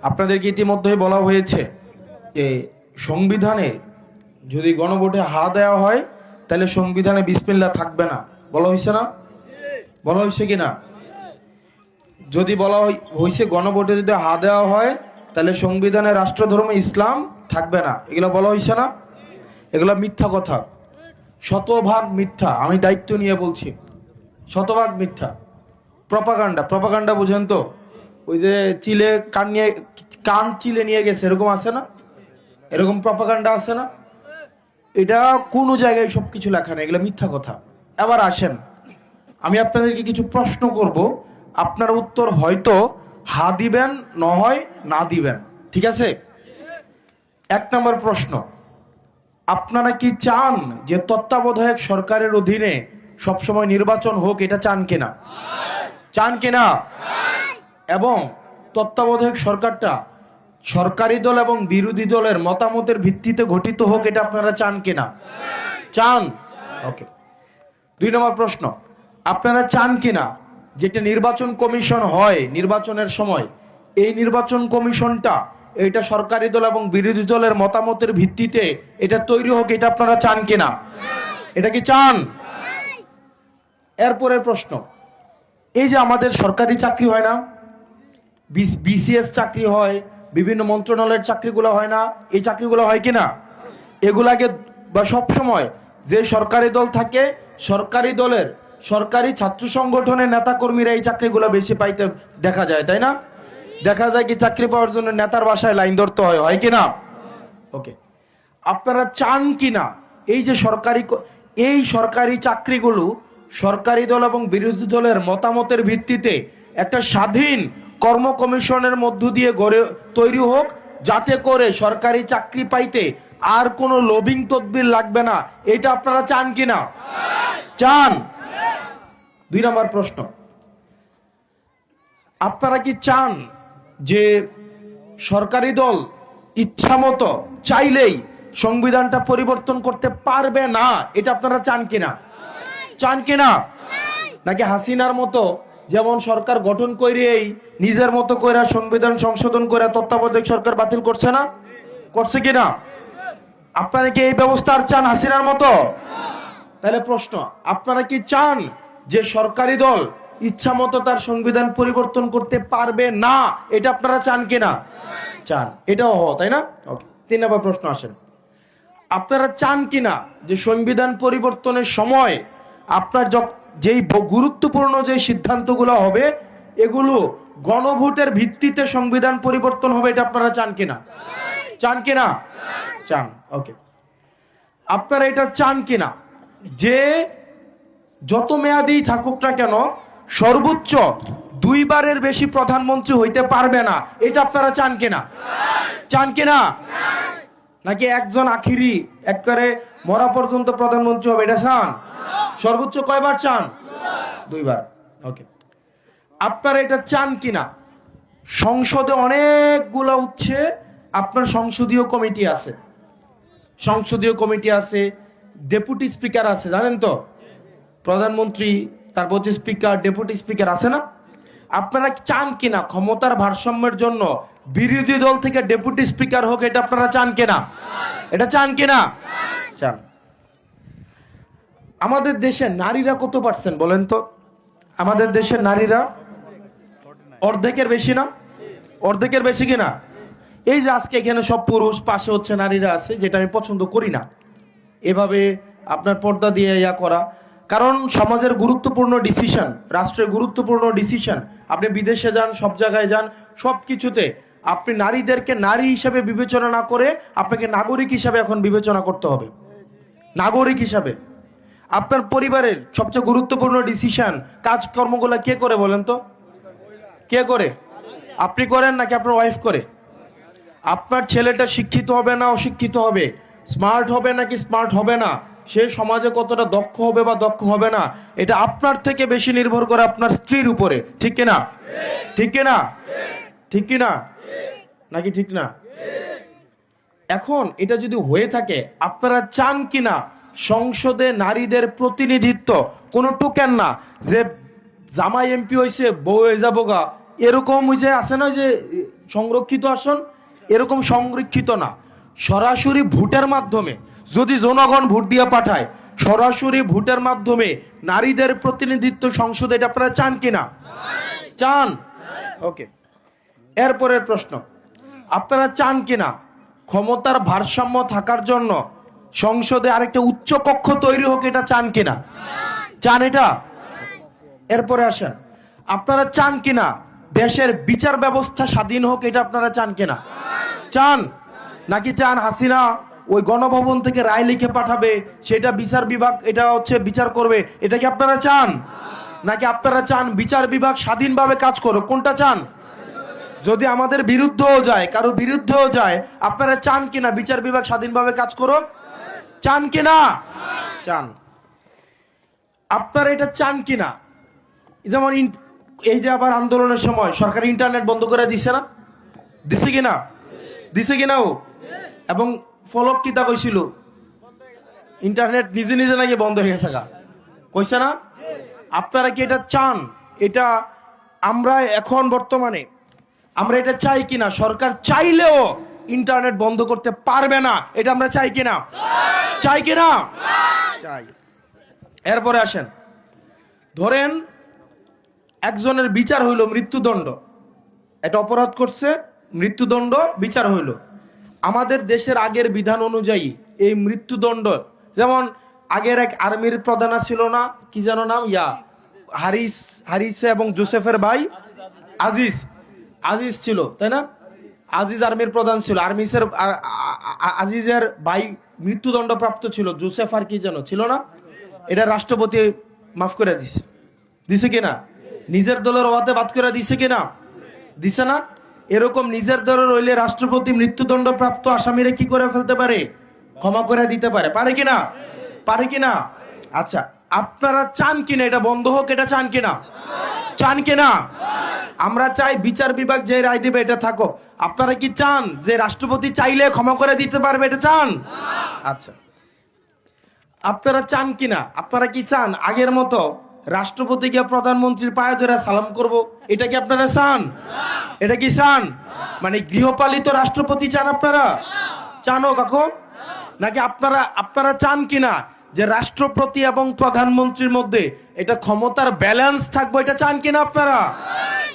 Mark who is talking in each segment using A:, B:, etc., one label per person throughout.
A: আপনাদেরকে ইতিমধ্যে বলা হয়েছে যে সংবিধানে যদি গণভোটে হা দেওয়া হয় তাহলে সংবিধানে বিসমিল্লাহ থাকবে না। বলা হয়েছে না? বলা হয়েছে কিনা? যদি বলা হয়েছে গণভোটে যদি হা দেওয়া হয় তাহলে সংবিধানে রাষ্ট্রধর্ম ইসলাম থাকবে না, এগুলো বলা হয়েছে না? এগুলো মিথ্যা কথা, শতভাগ মিথ্যা। আমি দায়িত্ব নিয়ে বলছি, শতভাগ মিথ্যা। প্রপাগান্ডা বুঝেন তো? ওই যে চিলে কান চিলে নিয়ে গেছে, এরকম আছে না? এরকম প্রপাগান্ডা আছে না? এটা কোনো জায়গায় সবকিছু লেখা নেই, এগুলো মিথ্যা কথা। এবার আসেন, আমি আপনাদেরকে কিছু প্রশ্ন করব, আপনার উত্তর হয়তো হা দিবেন, না হয় না দিবেন, ঠিক আছে? 1 নম্বর প্রশ্ন, আপনারা কি চান যে তত্ত্বাবধায়ক সরকারের অধীনে সবসময় নির্বাচন হোক? এটা চান কিনা? চান কিনা? এবং তত্ত্বাবধায়ক সরকারটা সরকারি দল এবং বিরোধী দলের মতামতের ভিত্তিতে গঠিত হোক, এটা আপনারা চান কিনা? চান। ওকে। 2 নম্বর প্রশ্ন, আপনারা চান কিনা যেটা নির্বাচন কমিশন হয় নির্বাচনের সময়, এই নির্বাচন কমিশনটা এটা সরকারি দল এবং বিরোধী দলের মতামতের ভিত্তিতে এটা তৈরি হোক, এটা আপনারা চান কিনা? এটা কি চান? এরপরের প্রশ্ন, এই যে আমাদের সরকারি চাকরি হয় না, বিসিএস চাকরি হয়, বিভিন্ন মন্ত্রণালয়ের চাকরিগুলো হয় না, এই চাকরিগুলো হয় কিনা? এগুলাকে বা সবসময় যে সরকারি দল থাকে, সরকারি দলের সরকারি ছাত্র সংগঠনের নেতাকর্মীরা এই চাকরিগুলো বেশি পাইতে দেখা যায়, তাই না? দেখা যায় কি চাকরি পাওয়ার জন্য নেতার বাসায় লাইন ধরতে হয় কিনা? ওকে। আপনারা চান কিনা এই যে সরকারি চাকরিগুলো সরকারি দল এবং বিরোধী দলের মতামতের ভিত্তিতে একটা স্বাধীন কর্ম কমিশনের মধ্য দিয়ে তৈরি হোক, যাতে করে সরকারি চাকরি পাইতে আর কোনো লবিং তদবির লাগবে না? এটা আপনারা চান কিনা? চান। 2 নম্বর প্রশ্ন, আপনারা কি চান যে সরকারি দল ইচ্ছামতো চাইলেই সংবিধানটা পরিবর্তন করতে পারবে না? এটা আপনারা চান কিনা? চান কিনা? নাকি হাসিনার মতো যেমন সরকার গঠন করেই নিজের মতো করে সংবিধান সংশোধন করে তত্ত্বাবধায়ক সরকার বাতিল করছে না? করছে কিনা? আপনারা কি এই ব্যবস্থা আর চান হাসিনার মতো? তাহলে প্রশ্ন, আপনারা কি চান যে সরকারি দল ইচ্ছা মতো তার সংবিধান পরিবর্তন করতে পারবে না? এটা আপনারা চান কিনা? চান। এটাও তাই না? ওকে। 3 নম্বর প্রশ্ন আসেন, আপনারা চান কিনা যে সংবিধান পরিবর্তনের সময় আপনার যেই গুরুত্বপূর্ণ যে সিদ্ধান্তগুলো হবে এগুলো গণভোটের ভিত্তিতে সংবিধান পরিবর্তন হবে? এটা আপনারা চান কিনা? চান কিনা? চান। ওকে। আপনারা এটা চান কিনা যে যত মেয়াদেই থাকুক না কেন সর্বোচ্চ 2 বারের বেশি প্রধানমন্ত্রী হইতে পারবে না? এটা আপনারা চান কিনা? চান কিনা? নাকি একজন আখিরি একবারে মরা পর্যন্ত প্রধানমন্ত্রী হবে, এটা চান? সর্বোচ্চ কয়বার চান? 2 বার। ওকে। আপনারা এটা চান কিনা সংসদে অনেকগুলো হচ্ছে আপনার সংসদীয় কমিটি আছে, ডেপুটি স্পিকার আছে, জানেন তো? প্রধানমন্ত্রী, তারপর হচ্ছে স্পিকার, ডেপুটি স্পিকার আছে না? আপনারা চান কিনা ক্ষমতার ভারসাম্যের জন্য বিরোধী দল থেকে ডেপুটি স্পিকার হোক? এটা আপনারা চান কিনা? এটা চান কিনা? চান। আমাদের দেশে নারীরা কত পার্সেন্ট বলেন তো? আমাদের দেশের নারীরা অর্ধেকের বেশি না? অর্ধেকের বেশি কিনা? এই যে আজকে এখানে সব পুরুষ, পাশে হচ্ছে নারীরা আছে, যেটা আমি পছন্দ করি না এভাবে আপনার পর্দা দিয়ে করা। কারণ সমাজের গুরুত্বপূর্ণ ডিসিশন, রাষ্ট্রের গুরুত্বপূর্ণ ডিসিশন, আপনি বিদেশে যান, সব জায়গায় যান, সব কিছুতে আপনি নারীদেরকে নারী হিসাবে বিবেচনা না করে আপনাকে নাগরিক হিসাবে এখন বিবেচনা করতে হবে। নাগরিক হিসাবে আপনার পরিবারের সবচেয়ে গুরুত্বপূর্ণ ডিসিশন, কাজকর্মগুলো কে করে বলেন তো? কে করে? আপনি করেন নাকি আপনার ওয়াইফ করে? আপনার ছেলেটা শিক্ষিত হবে না অশিক্ষিত হবে, স্মার্ট হবে নাকি স্মার্ট হবে না, সে সমাজে কতটা দক্ষ হবে বা দক্ষ হবে না, এটা আপনার থেকে বেশি নির্ভর করে আপনার স্ত্রীর উপরে। ঠিক কিনা? ঠিক কিনা? ঠিক কিনা? নাকি ঠিক না? এখন এটা যদি হয়ে থাকে, আপনারা চান কিনা সংসদে নারীদের প্রতিনিধিত্ব? কোনো টোকেন না যে জামাই এমপি হয়েছে বউ হয়ে যাবো গা, এরকম ওই যে আছে না যে সংরক্ষিত আসন, এরকম সংরক্ষিত না, সরাসরি ভোটের মাধ্যমে যদি জনগণ ভোট দিয়ে পাঠায়, সরাসরি ভোটের মাধ্যমে নারীদের প্রতিনিধিত্ব সংসদে, এটা আপনারা চান কিনা? চান? ওকে, এরপরের প্রশ্ন, আপনারা চান কিনা ক্ষমতার ভারসাম্য থাকার জন্য সংসদে আরেকটা উচ্চ কক্ষ তৈরি হোক? এটা চান কিনা? চান এটা? এরপরে আসেন, আপনারা চান কিনা দেশের বিচার ব্যবস্থা স্বাধীন হোক? এটা আপনারা চান কিনা? চান? নাকি চান হাসিনা ওই গণভবন থেকে রায় লিখে পাঠাবে, সেটা বিচার বিভাগ এটা হচ্ছে বিচার করবে? এটা কি আপনারা চান? নাকি আপনারা চান বিচার বিভাগ স্বাধীনভাবে কাজ করুক? কোনটা চান? যদি আমাদের বিরুদ্ধেও যায়, কারো বিরুদ্ধেও যায়, আপনারা চান কিনা বিচার বিভাগ স্বাধীনভাবে কাজ করুক? চান কিনা? চান। আপনারা এটা চান কিনা যেমন এই যে আবার আন্দোলনের সময় সরকার ইন্টারনেট বন্ধ করে দিছে না? দিছে কিনা? দিছে কিনা? ও এবং ফলক কিতা কইছিল ইন্টারনেট নিজে নিজে নাকি বন্ধ হয়ে গেছে, কইছে না? আপনারা কি এটা চান? এটা আমরা এখন বর্তমানে আমরা এটা চাই কিনা? সরকার চাইলেও ইন্টারনেট বন্ধ করতে পারবে না, এটা আমরা চাই কিনা? চাই কিনা? চাই। এরপরে আসেন, ধরেন একজনের বিচার হইল মৃত্যুদণ্ড, এটা অপরাধ করছে, মৃত্যুদণ্ড বিচার হইল। আমাদের দেশের আগের বিধান অনুযায়ী এই মৃত্যুদণ্ড, যেমন আগের এক আর্মির প্রধান ছিল না, কি যেন নাম, হারিস এবং জোসেফের ভাই আজিজ ছিল, তাই না? আজিজ আর্মির প্রধান ছিল, আজিজের ভাই মৃত্যুদণ্ড প্রাপ্ত ছিল, জোসেফ আর কি যেন ছিল না? এটা রাষ্ট্রপতি মাফ করে দিছে কিনা? নিজের দলের ওয়াতে বাদ করে দিছে কিনা? দিছে না? এরকম নিজের দলের হইলে রাষ্ট্রপতি মৃত্যুদণ্ড প্রাপ্ত আসামিরে কি করে ফেলতে পারে? ক্ষমা করে দিতে পারে। পারে কিনা? পারে কিনা? আচ্ছা, আপনারা চান কিনা এটা বন্ধ হোক? এটা চান কিনা? চান কিনা? আমরা চাই বিচার বিভাগ যে রায় দিবে এটা থাকুক। আপনারা কি চান যে রাষ্ট্রপতি চাইলে ক্ষমা করে দিতে পারবে? এটা চান? আচ্ছা, আপনারা চান কিনা? আপনারা কি চান আগের মতো রাষ্ট্রপতিকে প্রধানমন্ত্রীর পায়ে ধরে সালাম করব? এটা কি আপনারা চান? এটা কি চান? মানে গৃহপালিত রাষ্ট্রপতি চান আপনারা? চানো কখন? নাকি আপনারা চান কিনা যে রাষ্ট্রপতি এবং প্রধানমন্ত্রীর মধ্যে এটা ক্ষমতার ব্যালেন্স থাকবে? এটা চান কিনা আপনারা?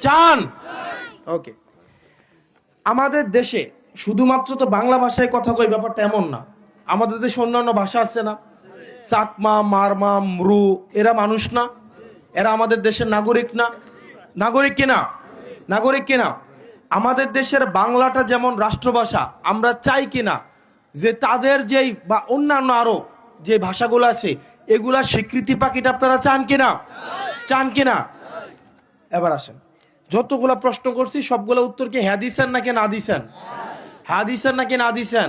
A: চান? ওকে, আমাদের দেশে শুধুমাত্র তো বাংলা ভাষায় কথা কই ব্যাপারটা এমন না, আমাদের দেশে অন্যান্য ভাষা আছে না? চাকমা, মারমা, মরু, এরা মানুষ না? এরা আমাদের দেশের নাগরিক না? নাগরিক কিনা? নাগরিক কিনা? আমাদের দেশের বাংলাটা যেমন রাষ্ট্রভাষা, আমরা চাই কিনা যে তাদের যেই বা অন্যান্য আরো যে ভাষাগুলো আছে এগুলা স্বীকৃতি পাকিটা আপনারা চান কিনা? চান কিনা? এবার আসেন, যতগুলা প্রশ্ন করছি সবগুলা উত্তর কি হ্যাঁ দিছেন নাকি না দিছেন? হ্যাঁ দিছেন নাকি না দিছেন?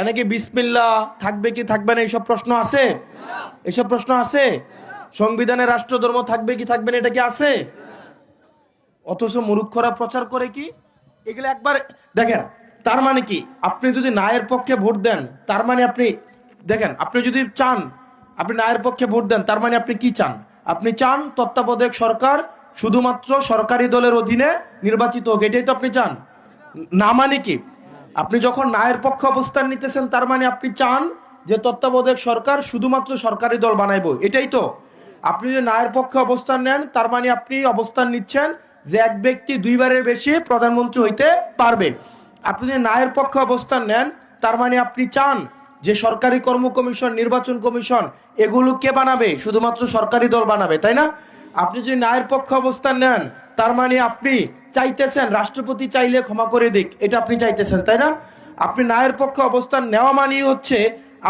A: এনেকে বিসমিল্লাহ থাকবে কি থাকবে না এইসব প্রশ্ন আছে? এইসব প্রশ্ন আছে? সংবিধানে রাষ্ট্রধর্ম থাকবে কি থাকবে না এটা কি আছে? অথচ মূর্খরা প্রচার করে কি এগুলো একবার দেখেন। তার মানে কি, আপনি যদি নায়ের পক্ষে ভোট দেন তার মানে আপনি দেখেন, আপনি যদি চান আপনি নায়ের পক্ষে ভোট দেন তার মানে আপনি কি চান? আপনি চান তত্ত্বাবধায়ক সরকার শুধুমাত্র সরকারি দলের অধীনে নির্বাচিত হোক, এটাই তো আপনি চান না? মানে কি, আপনি যখন নায়ের পক্ষে অবস্থান নিতেছেন তার মানে আপনি চান যে তত্ত্বাবধায়ক সরকার শুধুমাত্র সরকারি দল বানাইবো, এটাই তো। আপনি যদি নায়ের পক্ষে অবস্থান নেন তার মানে আপনি অবস্থান নিচ্ছেন যে এক ব্যক্তি দুইবারের বেশি প্রধানমন্ত্রী হইতে পারবে। আপনি যদি নায়ের পক্ষে অবস্থান নেন তার মানে আপনি চান যে সরকারি কর্ম কমিশন, নির্বাচন কমিশন এগুলো কে বানাবে? শুধুমাত্র সরকারি দল বানাবে, তাই না? আপনি যদি নায়ের পক্ষে অবস্থান নেন তার মানে আপনি চাইতেছেন রাষ্ট্রপতি চাইলে ক্ষমা করে দিক, এটা আপনি চাইতেছেন, তাই না? আপনি নায়ের পক্ষে অবস্থান নেওয়া মানেই হচ্ছে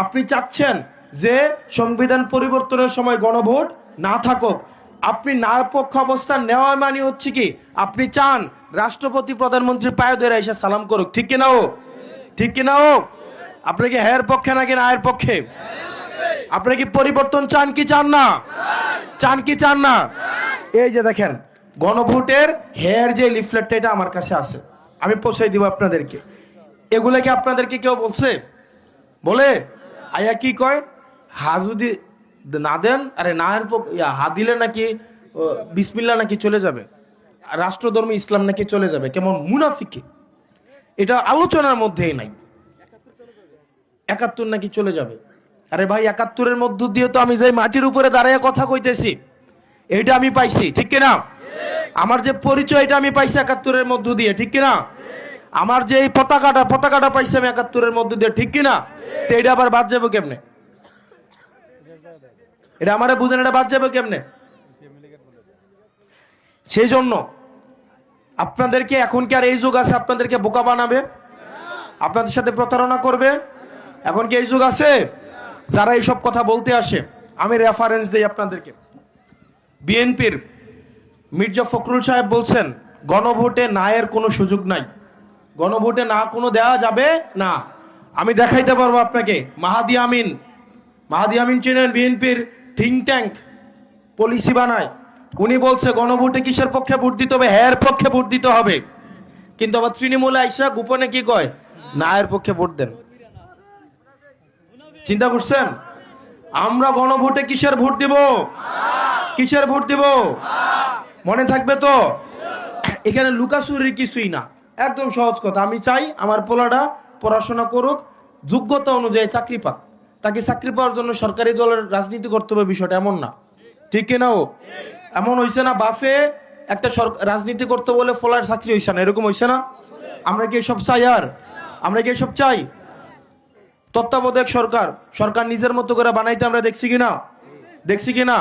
A: আপনি চাচ্ছেন যে সংবিধান পরিবর্তনের সময় গণভোট না থাকুক। আপনি নায়ের পক্ষে অবস্থান নেওয়া মানে হচ্ছে কি আপনি চান রাষ্ট্রপতি প্রধানমন্ত্রীর পায়ে ধরে এসে সালাম করুক, ঠিক কিনা? ও ঠিক কিনা? ও আপনি কি হ্যার পক্ষে নাকি নায়ের পক্ষে? আপনি কি পরিবর্তন চান কি চান না? চান কি চান না? এই যে দেখেন গণভোটের হেয়ার যে লিফলেটটা, এটা আমার কাছে আছে, আমি পৌঁছে দিব আপনাদেরকে। এগুলা কি আপনাদেরকে কেউ বলছে? বলে আয়া কি কয়, হা যদি না দেন, আরে নায়ের হা দিলে নাকি বিসমিল্লাহ নাকি চলে যাবে, রাষ্ট্রধর্ম ইসলাম নাকি চলে যাবে, কেমন মুনাফিকি। এটা আলোচনার মধ্যেই নাই। 71 নাকি চলে যাবে? আরে ভাই, 71-এর মধ্য দিয়ে তো আমি যাই মাটির উপরে দাঁড়িয়ে কথা কইতেছি, এইটা আমি পাইছি, ঠিক কিনা? আমার যে পরিচয়, এটা আমি পাইছি 71-এর মধ্য দিয়ে, ঠিক কিনা? আমার যে এই পতাকাটা পাইছি আমি 71-এর মধ্য দিয়ে, ঠিক কিনা? তো এটা আবার বাদ যাবে কেমনে? এটা আমারে বুঝেন, এটা বাদ যাবে কেমনে? সেই জন্য আপনাদেরকে, এখন কি আর এই যুগ আছে আপনাদেরকে বোকা বানাবে, আপনাদের সাথে প্রতারণা করবে? এখন কি এই যুগ আছে? যারা এইসব কথা বলতে আসে, আমি রেফারেন্স দিই আপনাদেরকে। বিএনপির মির্জা ফখরুল সাহেব বলছেন গণভোটে না এর কোনো সুযোগ নাই, গণভোটে না কোনো দেওয়া যাবে না। আমি দেখাইতে পারবো আপনাকে। মাহাদি আমিন চেনেন? বিএনপির থিঙ্ক ট্যাঙ্ক পলিসি বানায়, উনি বলছে গণভোটে কিসের পক্ষে ভোট দিতে হবে? হ্যাঁ পক্ষে ভোট দিতে হবে। কিন্তু আবার তৃণমূলে আইসা গোপনে কি কয়? না এর পক্ষে ভোট দেন। চিন্তা করছেন? আমরা গণভোটে কিসের ভোট দিব? কিসের ভোট দিব? মনে থাকবে তো? এখানে লুকাচুরির কিছুই না, একদম সহজ কথা। আমি চাই আমার পোলাটা পড়াশোনা করুক, যোগ্যতা অনুযায়ী চাকরি পাক। তাকে চাকরি পাওয়ার জন্য সরকারি দলের রাজনীতি করতে হবে, বিষয়টা এমন না, ঠিক কিনা? ও এমন হইছে না বাফে একটা রাজনীতি করতে বলে ফলার চাকরি হইছে না, এরকম হইছে না? আমরা কি এসব চাই? আর আমরা কি এসব চাই? তত্ত্বাবধায়ক সরকার নিজের মতো করে বানাইতে আমরা দেখছি কিনা?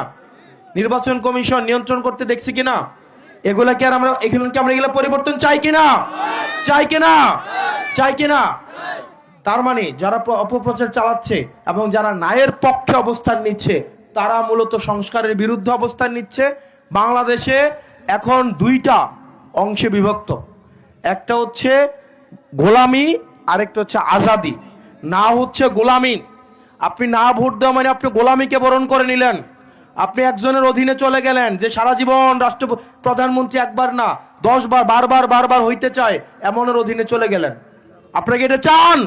A: নির্বাচন কমিশন নিয়ন্ত্রণ করতে দেখছি কিনা? এগুলা কি আর আমরা এগুলা পরিবর্তন চাই কিনা? তার মানে যারা অপপ্রচার চালাচ্ছে এবং যারা ন্যায়ের পক্ষে অবস্থান নিচ্ছে, তারা মূলত সংস্কারের বিরুদ্ধে অবস্থান নিচ্ছে। বাংলাদেশে এখন দুইটা অংশে বিভক্ত, একটা হচ্ছে গোলামি, আরেকটা হচ্ছে আজাদি। না হচ্ছে গোলামি, আপনি না ভোট দেওয়া মানে আপনি গোলামিকে বরণ করে নিলেন। আপনি একজনের অধীনে চলে গেলেন, যে সারা জীবন প্রধানমন্ত্রী একবার না 10 বার বারবার হইতে চায়, এমনের অধীনে চলে গেলেন। আপনাকে এটা চান?